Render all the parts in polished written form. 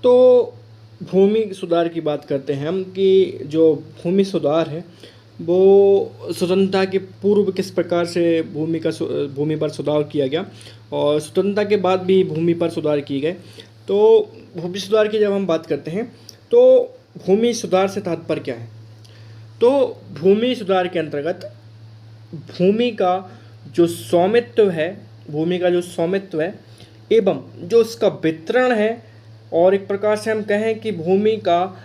तो भूमि सुधार की बात करते हैं हम कि जो भूमि सुधार है वो स्वतंत्रता के पूर्व किस प्रकार से भूमि पर सुधार किया गया और स्वतंत्रता के बाद भी भूमि पर सुधार किए गए। तो भूमि सुधार की जब हम बात करते हैं तो भूमि सुधार से तात्पर्य क्या है? तो भूमि सुधार के अंतर्गत भूमि का जो स्वामित्व है, भूमि का जो स्वामित्व है एवं जो उसका वितरण है, और एक प्रकार से हम कहें कि भूमि का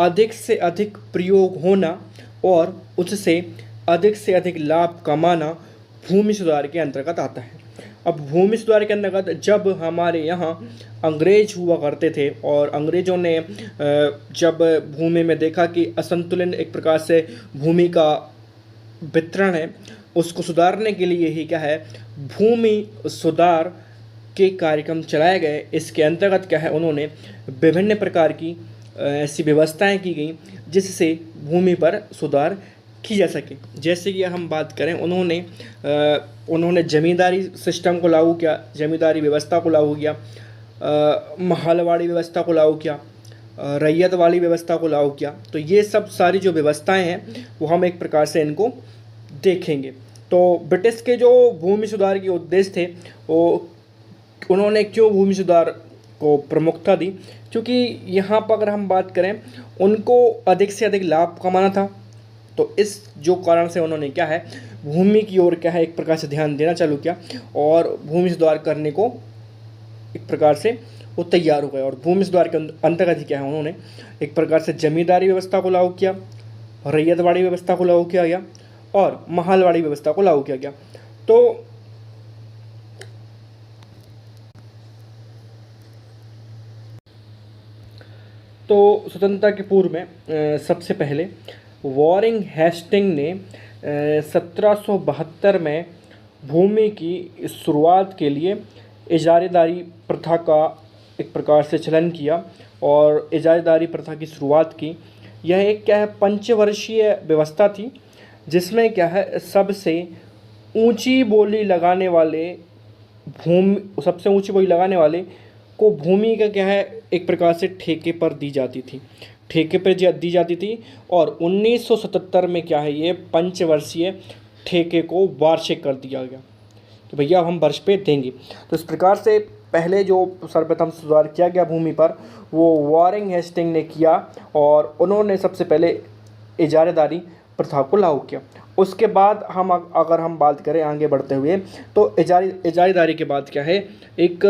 अधिक से अधिक प्रयोग होना और उससे अधिक लाभ कमाना भूमि सुधार के अंतर्गत आता है। अब भूमि सुधार के अंतर्गत जब हमारे यहाँ अंग्रेज हुआ करते थे और अंग्रेजों ने जब भूमि में देखा कि असंतुलन एक प्रकार से भूमि का वितरण है, उसको सुधारने के लिए ही क्या है, भूमि सुधार के कार्यक्रम चलाए गए। इसके अंतर्गत क्या है, उन्होंने विभिन्न प्रकार की ऐसी व्यवस्थाएं की गई जिससे भूमि पर सुधार की जा सके। जैसे कि हम बात करें, उन्होंने जमींदारी सिस्टम को लागू किया, जमींदारी व्यवस्था को लागू किया, महलवाड़ी व्यवस्था को लागू किया, रैयत वाली व्यवस्था को लागू किया। तो ये सब सारी जो व्यवस्थाएं हैं वो हम एक प्रकार से इनको देखेंगे। तो ब्रिटिश के जो भूमि सुधार के उद्देश्य थे वो उन्होंने क्यों भूमि सुधार को प्रमुखता दी, क्योंकि यहाँ पर अगर हम बात करें उनको अधिक से अधिक लाभ कमाना था। तो इस जो कारण से उन्होंने क्या है, भूमि की ओर क्या है एक प्रकार से ध्यान देना चालू किया और भूमि सुधार करने को एक प्रकार से वो तैयार हो गए। और भूमि सुधार के अंतर्गत ही क्या है, उन्होंने एक प्रकार से जमींदारी व्यवस्था को लागू किया, रैयतवाड़ी व्यवस्था को लागू किया गया और महलवाड़ी व्यवस्था को लागू किया गया। तो स्वतंत्रता के पूर्व में सबसे पहले वॉरेन हेस्टिंग ने 1772 में भूमि की शुरुआत के लिए इजारेदारी प्रथा का एक प्रकार से चलन किया और इजारेदारी प्रथा की शुरुआत की। यह एक क्या है, पंचवर्षीय व्यवस्था थी जिसमें क्या है, सबसे ऊंची बोली लगाने वाले को भूमि का क्या है एक प्रकार से ठेके पर दी जाती थी। और 1977 में क्या है, ये पंचवर्षीय ठेके को वार्षिक कर दिया गया कि भैया हम वर्ष पे देंगे। तो इस प्रकार से पहले जो सर्वप्रथम सुधार किया गया भूमि पर वो वॉरेन हेस्टिंग ने किया और उन्होंने सबसे पहले इजारेदारी प्रथा को लागू किया। उसके बाद अगर हम बात करें आगे बढ़ते हुए तो इजारेदारी के बाद क्या है, एक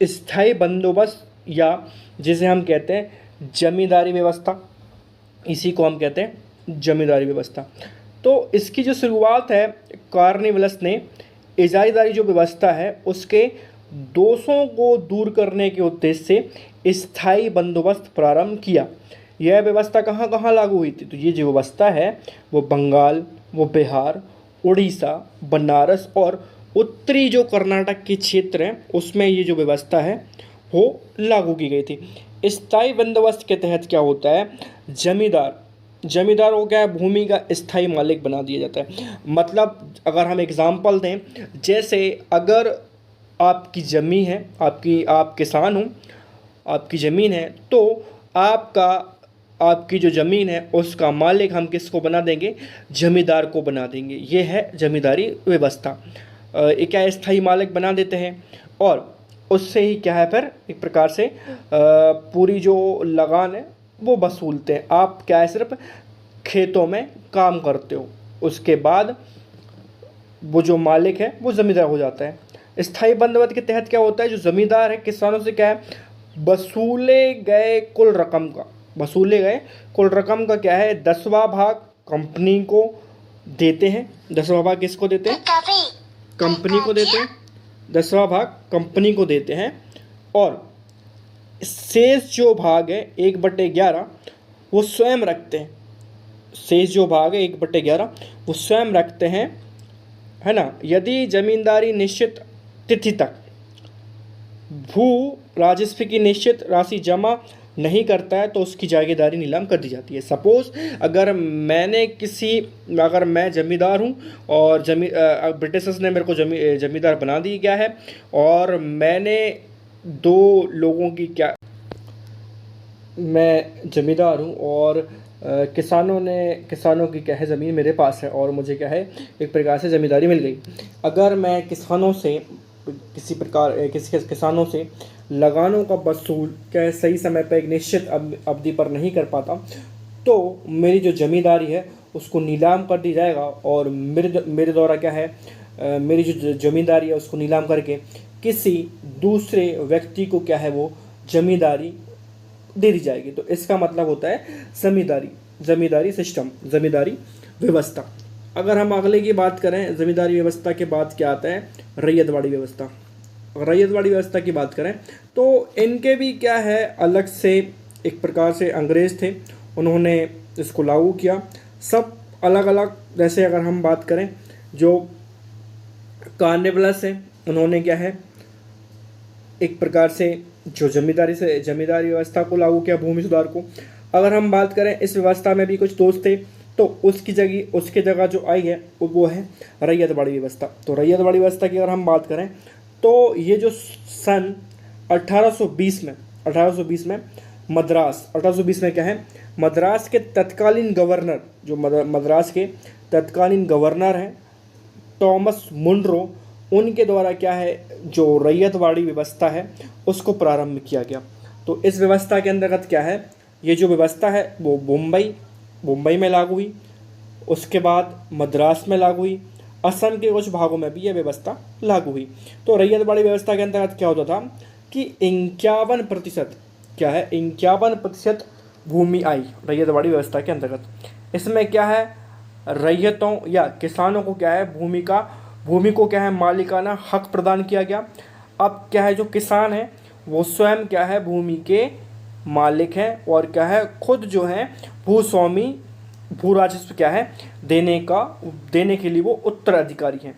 स्थायी बंदोबस्त या जिसे हम कहते हैं जमींदारी व्यवस्था, इसी को हम कहते हैं जमींदारी व्यवस्था। तो इसकी जो शुरुआत है, कॉर्नवालिस ने इजारेदारी जो व्यवस्था है उसके दोषों को दूर करने के उद्देश्य से स्थायी बंदोबस्त प्रारंभ किया। यह व्यवस्था कहाँ कहाँ लागू हुई थी? तो ये जो व्यवस्था है वो बंगाल, वो बिहार, उड़ीसा, बनारस और उत्तरी जो कर्नाटक के क्षेत्र हैं उसमें ये जो व्यवस्था है वो लागू की गई थी। स्थायी बंदोबस्त के तहत क्या होता है, जमींदार को क्या है, भूमि का स्थायी मालिक बना दिया जाता है। मतलब अगर हम एग्जाम्पल दें, जैसे अगर आपकी ज़मीन है, आप किसान हो, आपकी ज़मीन है, तो आपकी जो ज़मीन है उसका मालिक हम किसको बना देंगे, जमींदार को बना देंगे। ये है जमींदारी व्यवस्था। एक क्या स्थायी मालिक बना देते हैं और उससे ही क्या है फिर एक प्रकार से पूरी जो लगान है वो वसूलते हैं। आप क्या है, सिर्फ खेतों में काम करते हो, उसके बाद वो जो मालिक है वो ज़मींदार हो जाता है। स्थायी बंदोबस्त के तहत क्या होता है, जो ज़मींदार है किसानों से क्या है, वसूले गए कुल रकम का क्या है 10वां भाग कंपनी को देते हैं। 10वां भाग किसको देते हैं, कंपनी को देते हैं। 10वां भाग कंपनी को देते हैं और शेष जो भाग है 1/11 वो स्वयं रखते हैं। शेष जो भाग है 1/11 वो स्वयं रखते हैं, है ना। यदि जमींदारी निश्चित तिथि तक भू राजस्व की निश्चित राशि जमा नहीं करता है तो उसकी जागीरदारी नीलाम कर दी जाती है। सपोज अगर मैं जमींदार हूँ और ब्रिटिशर्स ने मेरे को जमींदार बना दी गया है और मैंने 2 लोगों की क्या मैं ज़मींदार हूँ और किसानों की क्या है ज़मीन मेरे पास है और मुझे क्या है एक प्रकार से ज़मींदारी मिल गई। अगर मैं किसानों से किसी प्रकार किसी किसानों से लगानों का वसूल क्या है सही समय पर एक निश्चित अवधि पर नहीं कर पाता, तो मेरी जो ज़मींदारी है उसको नीलाम कर दी जाएगा और मेरे द्वारा क्या है मेरी जो ज़मींदारी है उसको नीलाम करके किसी दूसरे व्यक्ति को क्या है वो ज़मींदारी दे दी जाएगी। तो इसका मतलब होता है ज़मींदारी सिस्टम, ज़मींदारी व्यवस्था। अगर हम अगले की बात करें, ज़मींदारी व्यवस्था के बाद क्या आता है, रैयतवाड़ी व्यवस्था। रैयतवाड़ी व्यवस्था की बात करें तो इनके भी क्या है अलग से एक प्रकार से अंग्रेज़ थे, उन्होंने इसको लागू किया। सब अलग अलग, जैसे अगर हम बात करें जो कार्निवलस है, उन्होंने क्या है एक प्रकार से जो जमींदारी व्यवस्था को लागू किया, भूमि सुधार को। अगर हम बात करें इस व्यवस्था में भी कुछ दोष थे, तो उसकी जगह जो आई है वो है रैयतवाड़ी व्यवस्था। तो रैयतवाड़ी व्यवस्था की अगर हम बात करें तो ये जो सन 1820 में मद्रास 1820 में क्या है, मद्रास के तत्कालीन गवर्नर, जो मद्रास के तत्कालीन गवर्नर हैं टॉमस मुनरो, उनके द्वारा क्या है जो रैयतवाड़ी व्यवस्था है उसको प्रारंभ किया गया। तो इस व्यवस्था के अंतर्गत क्या है, ये जो व्यवस्था है वो मुंबई में लागू हुई, उसके बाद मद्रास में लागू हुई, असम के कुछ भागों में भी यह व्यवस्था लागू हुई। तो रैयतवाड़ी व्यवस्था के अंतर्गत क्या होता था कि 51% क्या है 51% भूमि आई रैयतवाड़ी व्यवस्था के अंतर्गत। इसमें क्या है रैयतों या किसानों को क्या है भूमि को क्या है मालिकाना हक प्रदान किया गया। अब क्या है जो किसान है वो स्वयं क्या है भूमि के मालिक हैं और क्या है खुद जो है भूस्वामी, भू राजस्व क्या है देने के लिए वो उत्तराधिकारी हैं।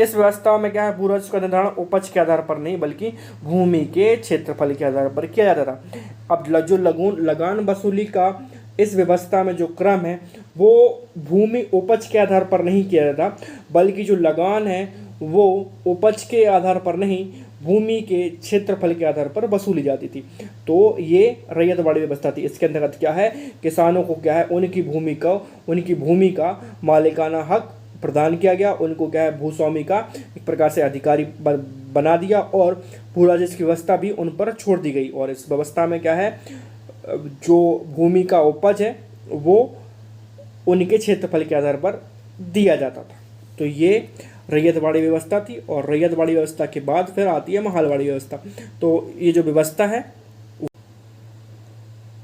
इस व्यवस्था में क्या है भू राजस्व का निर्धारण उपज के आधार पर नहीं बल्कि भूमि के क्षेत्रफल के आधार पर किया जाता था। अब जो लगान वसूली का इस व्यवस्था में जो क्रम है वो भूमि उपज के आधार पर नहीं किया जाता, बल्कि जो लगान है वो उपज के आधार पर नहीं भूमि के क्षेत्रफल के आधार पर वसूली जाती थी। तो ये रैयतवाड़ी व्यवस्था थी। इसके अंतर्गत क्या है किसानों को क्या है उनकी भूमि का मालिकाना हक प्रदान किया गया, उनको क्या है भूस्वामी का एक प्रकार से अधिकारी बना दिया और भू राजस्व की व्यवस्था भी उन पर छोड़ दी गई। और इस व्यवस्था में क्या है जो भूमि का उपज है वो उनके क्षेत्रफल के आधार पर दिया जाता था। तो ये रैयतवाड़ी व्यवस्था थी। और रैयतवाड़ी व्यवस्था के बाद फिर आती है महलवाड़ी व्यवस्था। तो ये जो व्यवस्था है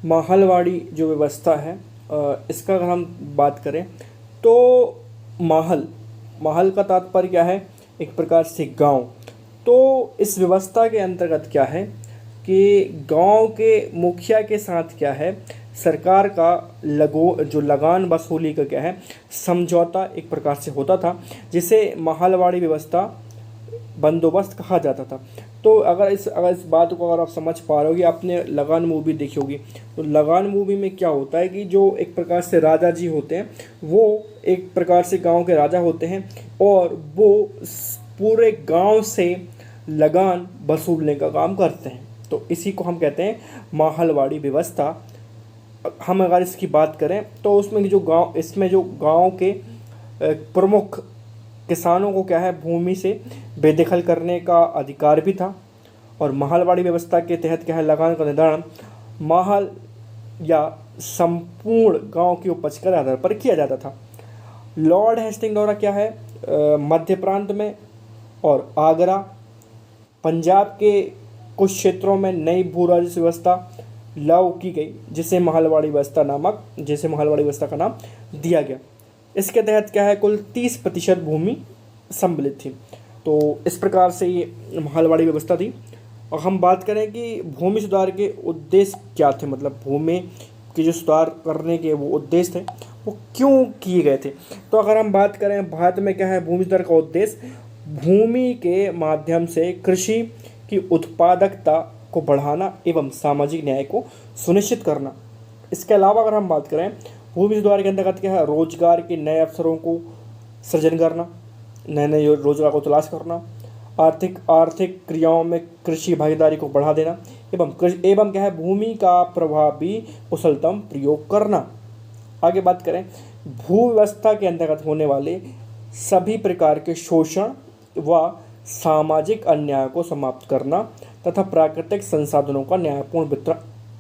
महलवाड़ी जो व्यवस्था है इसका अगर हम बात करें तो महल का तात्पर्य क्या है एक प्रकार से गांव। तो इस व्यवस्था के अंतर्गत क्या है कि गांव के मुखिया के साथ क्या है सरकार का जो लगान वसूली का क्या है समझौता एक प्रकार से होता था, जिसे महलवाड़ी व्यवस्था बंदोबस्त कहा जाता था। तो अगर इस बात को अगर आप समझ पा रहे हो कि आपने लगान मूवी देखी होगी, तो लगान मूवी में क्या होता है कि जो एक प्रकार से राजा जी होते हैं वो एक प्रकार से गांव के राजा होते हैं और वो पूरे गांव से लगान वसूलने का काम करते हैं। तो इसी को हम कहते हैं महलवाड़ी व्यवस्था। हम अगर इसकी बात करें तो इसमें जो गांव के प्रमुख किसानों को क्या है भूमि से बेदखल करने का अधिकार भी था। और महलवाड़ी व्यवस्था के तहत क्या है लगान का निर्धारण महल या संपूर्ण गांव की उपज के आधार पर किया जाता था। लॉर्ड हेस्टिंग द्वारा क्या है मध्य प्रांत में और आगरा पंजाब के कुछ क्षेत्रों में नई भू राजस्व व्यवस्था लागू की गई, जिसे महलवाड़ी व्यवस्था का नाम दिया गया। इसके तहत क्या है कुल 30% भूमि सम्मिलित थी। तो इस प्रकार से ये महलवाड़ी व्यवस्था थी। और हम बात करें कि भूमि सुधार के उद्देश्य क्या थे, मतलब भूमि के जो सुधार करने के वो उद्देश्य थे वो क्यों किए गए थे। तो अगर हम बात करें भारत में क्या है भूमि सुधार का उद्देश्य भूमि के माध्यम से कृषि की उत्पादकता को बढ़ाना एवं सामाजिक न्याय को सुनिश्चित करना। इसके अलावा अगर हम बात करें भूमि सुधार के अंतर्गत क्या है रोजगार के नए अवसरों को सृजन करना, नए रोजगार को तलाश करना, आर्थिक क्रियाओं में कृषि भागीदारी को बढ़ा देना, एवं क्या है, भूमि का प्रभावी कुशलतम प्रयोग करना। आगे बात करें, भू व्यवस्था के अंतर्गत होने वाले सभी प्रकार के शोषण व सामाजिक अन्याय को समाप्त करना तथा प्राकृतिक संसाधनों का न्यायपूर्ण वितरण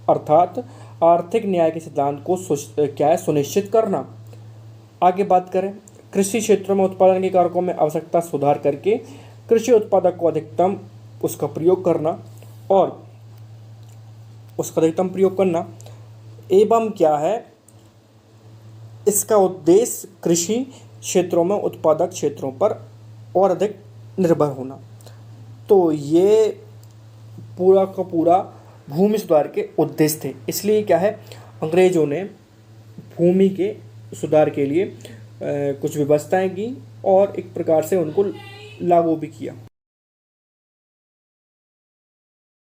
अर्थात आर्थिक न्याय के सिद्धांत को सुनिश्चित करना। आगे बात करें, कृषि क्षेत्रों में उत्पादन के कारकों में आवश्यकता सुधार करके कृषि उत्पादक को अधिकतम उसका प्रयोग करना और उसका अधिकतम प्रयोग करना एवं क्या है, इसका उद्देश्य कृषि क्षेत्रों में उत्पादक क्षेत्रों पर और अधिक निर्भर होना। तो ये पूरा का पूरा भूमि सुधार के उद्देश्य थे। इसलिए क्या है, अंग्रेजों ने भूमि के सुधार के लिए कुछ व्यवस्थाएं की और एक प्रकार से उनको लागू भी किया।